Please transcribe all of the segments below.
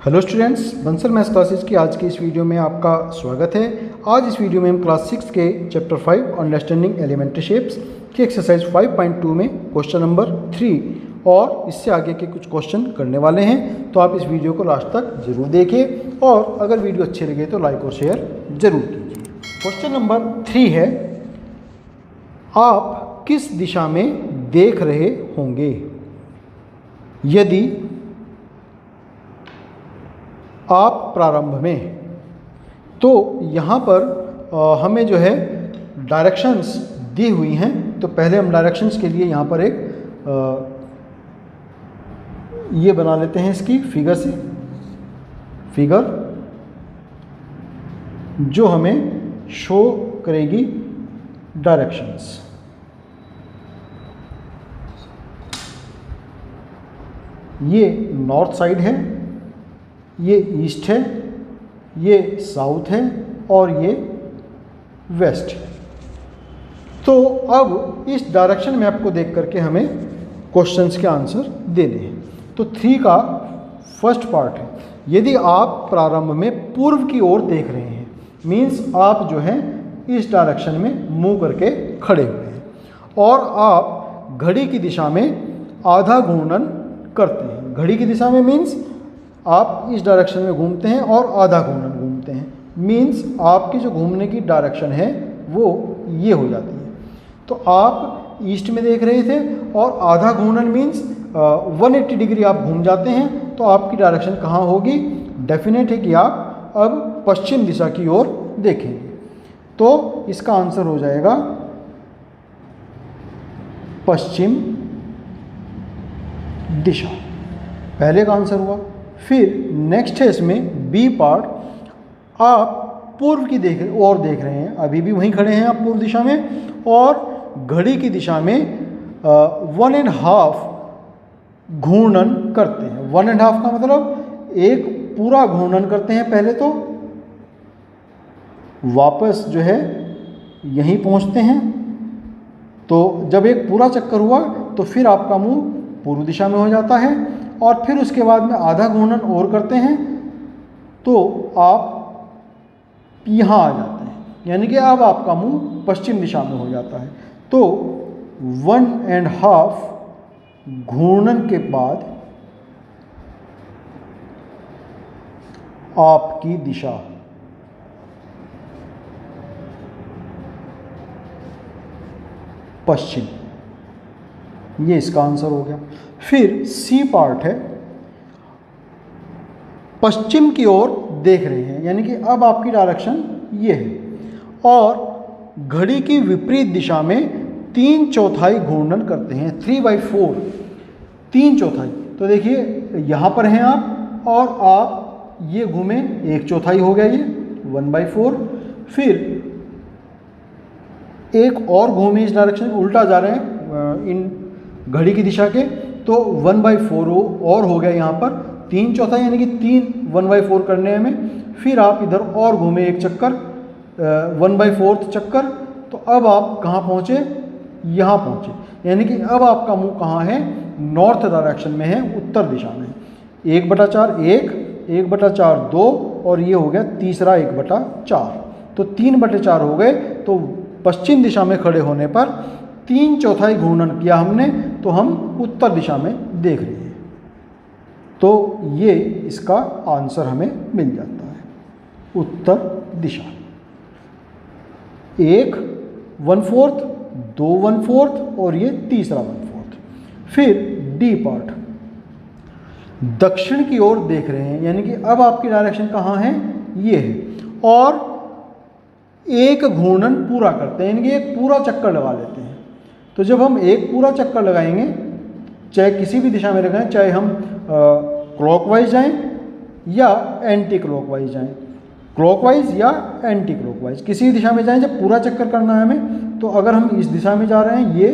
Hello students, Bansal maths classes की आज की इस वीडियो में आपका स्वागत है। आज इस वीडियो में हम क्लास 6 के चैप्टर 5 अंडरस्टैंडिंग एलिमेंट्री शेप्स की एक्सरसाइज 5.2 में क्वेश्चन नंबर 3 और इससे आगे के कुछ क्वेश्चन करने वाले हैं। तो आप इस वीडियो को लास्ट तक जरूर देखें और अगर वीडियो अच्छी लगे तो लाइक और शेयर जरूर कीजिए। क्वेश्चन नंबर 3 है, आप किस दिशा में देख रहे होंगे यदि आप प्रारंभ में। तो यहाँ पर हमें जो है डायरेक्शंस दी हुई हैं। तो पहले हम डायरेक्शंस के लिए यहाँ पर एक ये बना लेते हैं इसकी फिगर जो हमें शो करेगी डायरेक्शंस। ये नॉर्थ साइड है, ये ईस्ट है, ये साउथ है और ये वेस्ट है। तो अब इस डायरेक्शन मैप को देख करके हमें क्वेश्चंस के आंसर देने हैं। तो 3 का फर्स्ट पार्ट है, यदि आप प्रारंभ में पूर्व की ओर देख रहे हैं, मीन्स आप जो है इस डायरेक्शन में मूव करके खड़े हुए हैं और आप घड़ी की दिशा में आधा घूर्णन करते हैं। घड़ी की दिशा में मीन्स आप इस डायरेक्शन में घूमते हैं और आधा घूर्णन घूमते हैं, मीन्स आपकी जो घूमने की डायरेक्शन है वो ये हो जाती है। तो आप ईस्ट में देख रहे थे और आधा घूर्णन मीन्स 180 डिग्री आप घूम जाते हैं, तो आपकी डायरेक्शन कहाँ होगी? डेफिनेट है कि आप अब पश्चिम दिशा की ओर देखेंगे। तो इसका आंसर हो जाएगा पश्चिम दिशा, पहले का आंसर हुआ। फिर नेक्स्ट है इसमें बी पार्ट, आप पूर्व की देख रहे हैं, अभी भी वहीं खड़े हैं आप पूर्व दिशा में और घड़ी की दिशा में 1.5 घूर्णन करते हैं। 1.5 का मतलब एक पूरा घूर्णन करते हैं पहले, तो वापस जो है यहीं पहुंचते हैं। तो जब एक पूरा चक्कर हुआ तो फिर आपका मुंह पूर्व दिशा में हो जाता है और फिर उसके बाद में आधा घूर्णन और करते हैं तो आप यहाँ आ जाते हैं, यानी कि अब आपका मुंह पश्चिम दिशा में हो जाता है। तो 1.5 घूर्णन के बाद आपकी दिशा पश्चिम, ये इसका आंसर हो गया। फिर सी पार्ट है, पश्चिम की ओर देख रहे हैं, यानी कि अब आपकी डायरेक्शन ये है और घड़ी की विपरीत दिशा में 3/4 घूर्णन करते हैं। 3/4, 3/4। तो देखिए यहाँ पर हैं आप और आप ये घूमे 1/4 हो गया, ये 1/4। फिर एक और घूमे इस डायरेक्शन, उल्टा जा रहे हैं इन घड़ी की दिशा के, तो 1/4 और हो गया यहाँ पर 3/4, यानी कि 1/4 करने में। फिर आप इधर और घूमे एक चक्कर, 1/4 चक्कर, तो अब आप कहाँ पहुँचे? यहाँ पहुँचे, यानी कि अब आपका मुंह कहाँ है? नॉर्थ डायरेक्शन में है, उत्तर दिशा में। 1/4 1, 1/4 2 और ये हो गया तीसरा 1/4। तो 3/4 हो गए। तो पश्चिम दिशा में खड़े होने पर 3/4 घूर्णन किया हमने, तो हम उत्तर दिशा में देख रहे हैं। तो ये इसका आंसर हमें मिल जाता है, उत्तर दिशा। 1 1/4, 2 1/4 और ये तीसरा 1/4। फिर डी पार्ट, दक्षिण की ओर देख रहे हैं, यानी कि अब आपकी डायरेक्शन कहाँ है? ये है और एक घूर्णन पूरा करते हैं, यानी कि एक पूरा चक्कर लगा लेते हैं। तो जब हम एक पूरा चक्कर लगाएंगे, चाहे किसी भी दिशा में लगाएं, चाहे हम क्लॉकवाइज जाएं या एंटी क्लॉकवाइज जाएं, क्लॉकवाइज या एंटी क्लॉकवाइज, किसी भी दिशा में जाएं, जब पूरा चक्कर करना है हमें। तो अगर हम इस दिशा में जा रहे हैं, ये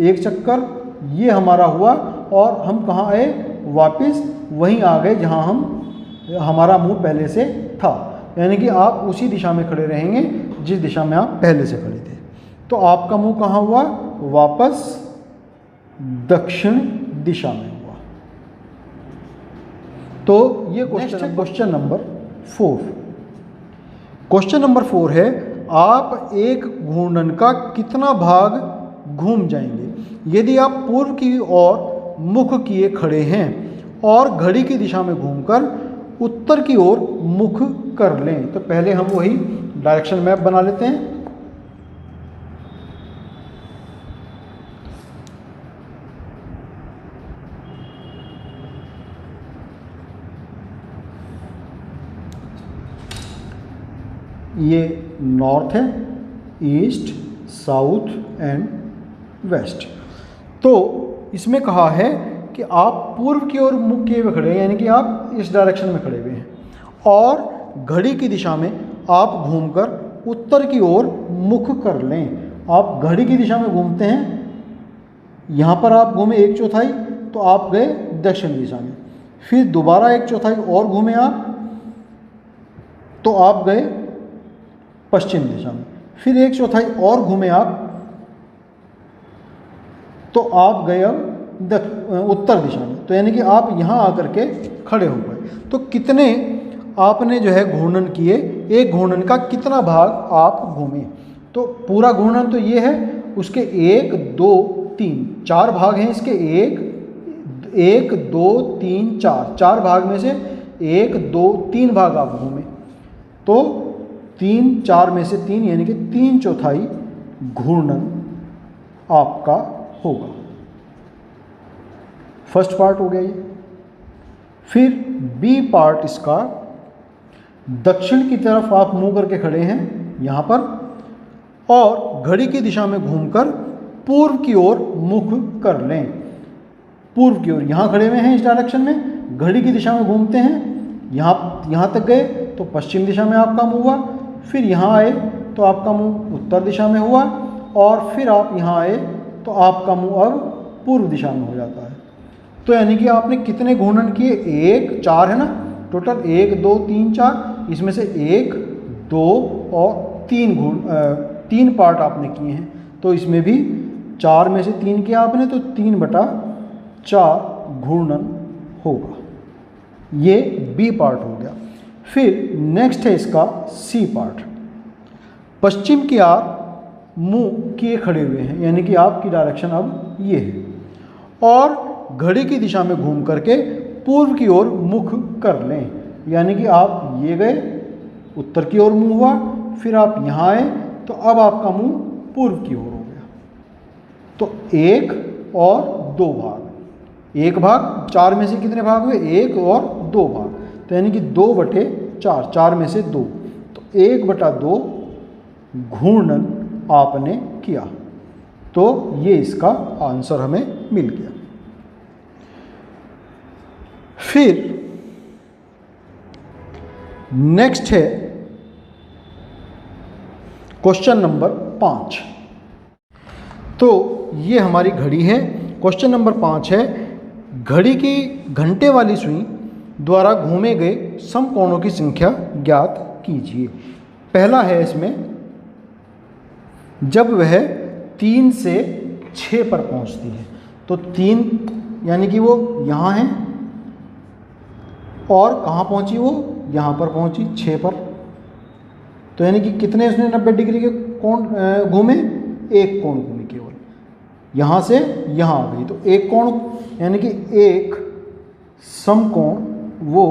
एक चक्कर ये हमारा हुआ और हम कहाँ आए? वापस वहीं आ गए जहाँ हमारा मुंह पहले से था, यानी कि आप उसी दिशा में खड़े रहेंगे जिस दिशा में आप पहले से खड़े थे। तो आपका मुंह कहाँ हुआ? वापस दक्षिण दिशा में हुआ। तो ये क्वेश्चन नंबर 4। क्वेश्चन नंबर 4 है, आप एक घूर्णन का कितना भाग घूम जाएंगे यदि आप पूर्व की ओर मुख किए खड़े हैं और घड़ी की दिशा में घूमकर उत्तर की ओर मुख कर लें। तो पहले हम वही डायरेक्शन मैप बना लेते हैं। ये नॉर्थ है, ईस्ट, साउथ एंड वेस्ट। तो इसमें कहा है कि आप पूर्व की ओर मुख किए हुए खड़े हैं, यानी कि आप इस डायरेक्शन में खड़े हुए हैं और घड़ी की दिशा में आप घूमकर उत्तर की ओर मुख कर लें। आप घड़ी की दिशा में घूमते हैं, यहाँ पर आप घूमे 1/4 तो आप गए दक्षिण दिशा में, फिर दोबारा 1/4 और घूमे आप तो आप गए पश्चिम दिशा में, फिर 1/4 और घूमे आप तो आप गए अब उत्तर दिशा में। तो यानी कि आप यहाँ आकर के खड़े हो गए। तो कितने आपने जो है घूर्णन किए, एक घूर्णन का कितना भाग आप घूमे। तो पूरा घूर्णन तो ये है, उसके 1 2 3 4 भाग हैं इसके। 1 2 3 4 भाग में से 1 2 3 भाग आप घूमे, तो 3 4 में से 3 यानी कि 3/4 घूर्णन आपका होगा। फर्स्ट पार्ट हो गया ये। फिर बी पार्ट इसका, दक्षिण की तरफ आप मुंह करके खड़े हैं यहाँ पर और घड़ी की दिशा में घूमकर पूर्व की ओर मुख कर लें। पूर्व की ओर यहाँ खड़े हुए हैं इस डायरेक्शन में, घड़ी की दिशा में घूमते हैं, यहाँ तक गए तो पश्चिम दिशा में आपका मुंह हुआ, फिर यहाँ आए तो आपका मुंह उत्तर दिशा में हुआ और फिर आप यहाँ आए तो आपका मुंह अब पूर्व दिशा में हो जाता है। तो यानी कि आपने कितने घूर्णन किए, 1 4 है ना टोटल, 1 2 3 4, इसमें से 1 2 और 3 पार्ट आपने किए हैं। तो इसमें भी 4 में से 3 किया आपने तो 3/4 घूर्णन होगा। ये बी पार्ट हो गया। फिर नेक्स्ट है इसका सी पार्ट। पश्चिम की ओर मुंह किए खड़े हुए हैं, यानी कि आपकी डायरेक्शन अब ये है और घड़ी की दिशा में घूम करके पूर्व की ओर मुख कर लें, यानी कि आप ये गए उत्तर की ओर मुंह हुआ, फिर आप यहाँ आए तो अब आपका मुंह पूर्व की ओर हो गया। तो 1 और 2 भाग, 1 भाग 4 में से कितने भाग हुए, 1 और 2 भाग, तो यानी कि 2/4, 4 में से 2, तो 1/2 घूर्णन आपने किया। तो ये इसका आंसर हमें मिल गया। फिर नेक्स्ट है क्वेश्चन नंबर 5। तो ये हमारी घड़ी है। क्वेश्चन नंबर 5 है, घड़ी की घंटे वाली सुई द्वारा घूमे गए समकोणों की संख्या ज्ञात कीजिए। पहला है इसमें, जब वह 3 से 6 पर पहुंचती है, तो 3 यानी कि वो यहाँ है और कहाँ पहुंची, वो यहाँ पर पहुंची 6 पर। तो यानी कि कितने उसने 90 डिग्री के कोण घूमे, एक कोण घूमी केवल, यहाँ से यहाँ आ गई। तो एक कोण यानी कि एक समकोण वो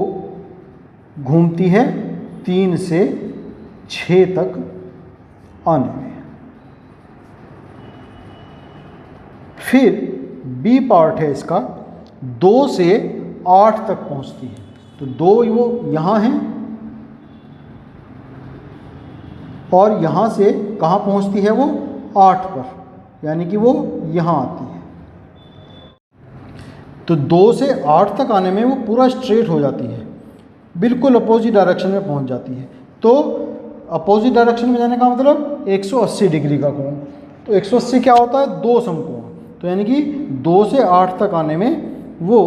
घूमती है 3 से 6 तक आने में। फिर बी पार्ट है इसका, 2 से 8 तक पहुंचती है। तो 2 वो यहाँ है और यहाँ से कहाँ पहुंचती है, वो 8 पर, यानी कि वो यहाँ आती है। तो 2 से 8 तक आने में वो पूरा स्ट्रेट हो जाती है, बिल्कुल अपोजिट डायरेक्शन में पहुंच जाती है। तो अपोजिट डायरेक्शन में जाने का मतलब 180 डिग्री का कोण। तो 180 क्या होता है, 2 समकोण। तो यानी कि 2 से 8 तक आने में वो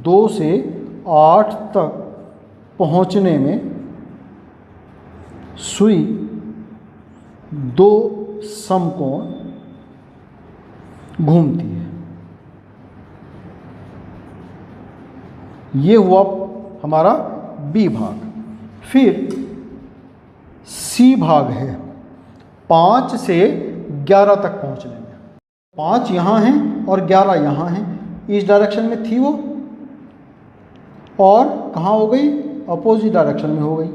2 से 8 तक पहुंचने में सुई 2 समकोण घूमती है। ये हुआ हमारा बी भाग। फिर सी भाग है 5 से 11 तक पहुंचने में। 5 यहाँ हैं और 11 यहाँ हैं, इस डायरेक्शन में थी वो, और कहाँ हो गई, अपोजिट डायरेक्शन में हो गई।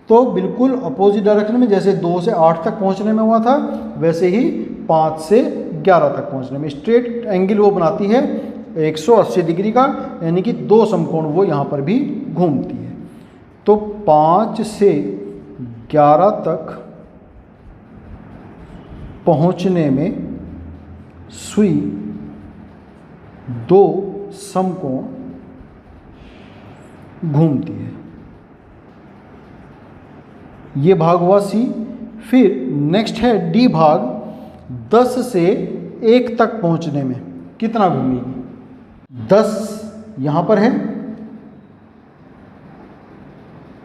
तो बिल्कुल अपोजिट डायरेक्शन में, जैसे 2 से 8 तक पहुंचने में हुआ था, वैसे ही 5 से 11 तक पहुंचने में। स्ट्रेट एंगल वो बनाती है 180 डिग्री का, यानी कि 2 समकोण वो यहाँ पर भी घूमती है। तो 5 से 11 तक पहुंचने में सुई 2 समकोण घूमती है। ये भाग हुआ सी। फिर नेक्स्ट है डी भाग। 10 से 1 तक पहुंचने में कितना घूमेगी? 10 यहां पर है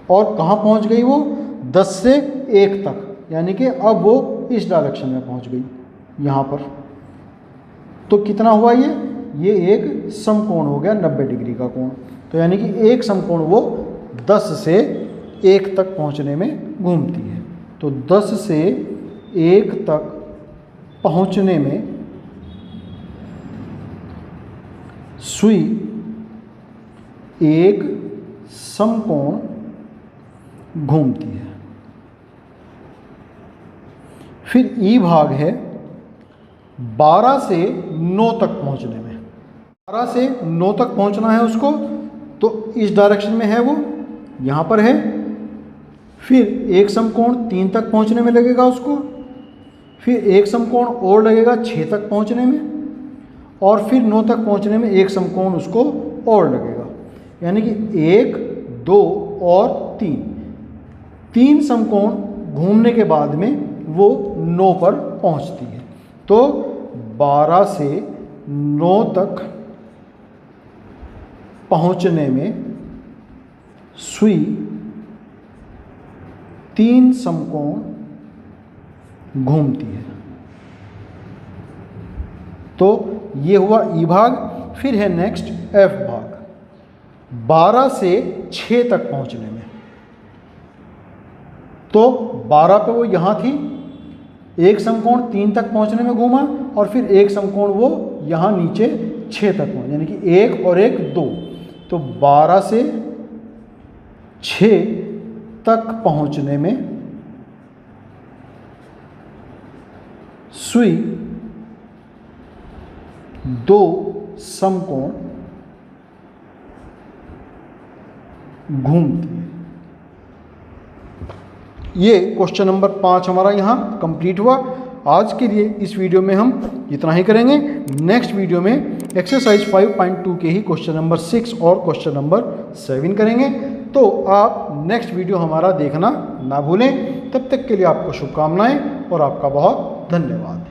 और कहां पहुंच गई वो? 10 से 1 तक, यानी कि अब वो इस डायरेक्शन में पहुंच गई यहां पर। तो कितना हुआ ये एक समकोण हो गया 90 डिग्री का कोण। तो यानी कि एक समकोण वो 10 से 1 तक पहुंचने में घूमती है। तो 10 से 1 तक पहुंचने में सुई एक समकोण घूमती है। फिर ई भाग है 12 से 9 तक पहुंचने में। 12 से 9 तक पहुंचना है उसको, तो इस डायरेक्शन में है वो, यहाँ पर है। फिर एक समकोण 3 तक पहुंचने में लगेगा उसको, फिर एक समकोण और लगेगा 6 तक पहुंचने में, और फिर 9 तक पहुंचने में एक समकोण उसको और लगेगा, यानी कि 1, 2 और 3 समकोण घूमने के बाद में वो 9 पर पहुंचती है। तो 12 से 9 तक पहुंचने में सुई 3 समकोण घूमती है। तो ये हुआ ई भाग। फिर है नेक्स्ट एफ भाग। 12 से 6 तक पहुंचने में, तो 12 पे वो यहाँ थी, एक समकोण 3 तक पहुंचने में घूमा, और फिर एक समकोण वो यहाँ नीचे 6 तक पहुंचा, यानी कि 1 और 1 2। तो 12 से 6 तक पहुंचने में सुई 2 समकोण घूमती है। ये क्वेश्चन नंबर 5 हमारा यहाँ कंप्लीट हुआ। आज के लिए इस वीडियो में हम इतना ही करेंगे। नेक्स्ट वीडियो में एक्सरसाइज 5.2 के ही क्वेश्चन नंबर 6 और क्वेश्चन नंबर 7 करेंगे। तो आप नेक्स्ट वीडियो हमारा देखना ना भूलें। तब तक के लिए आपको शुभकामनाएं और आपका बहुत धन्यवाद।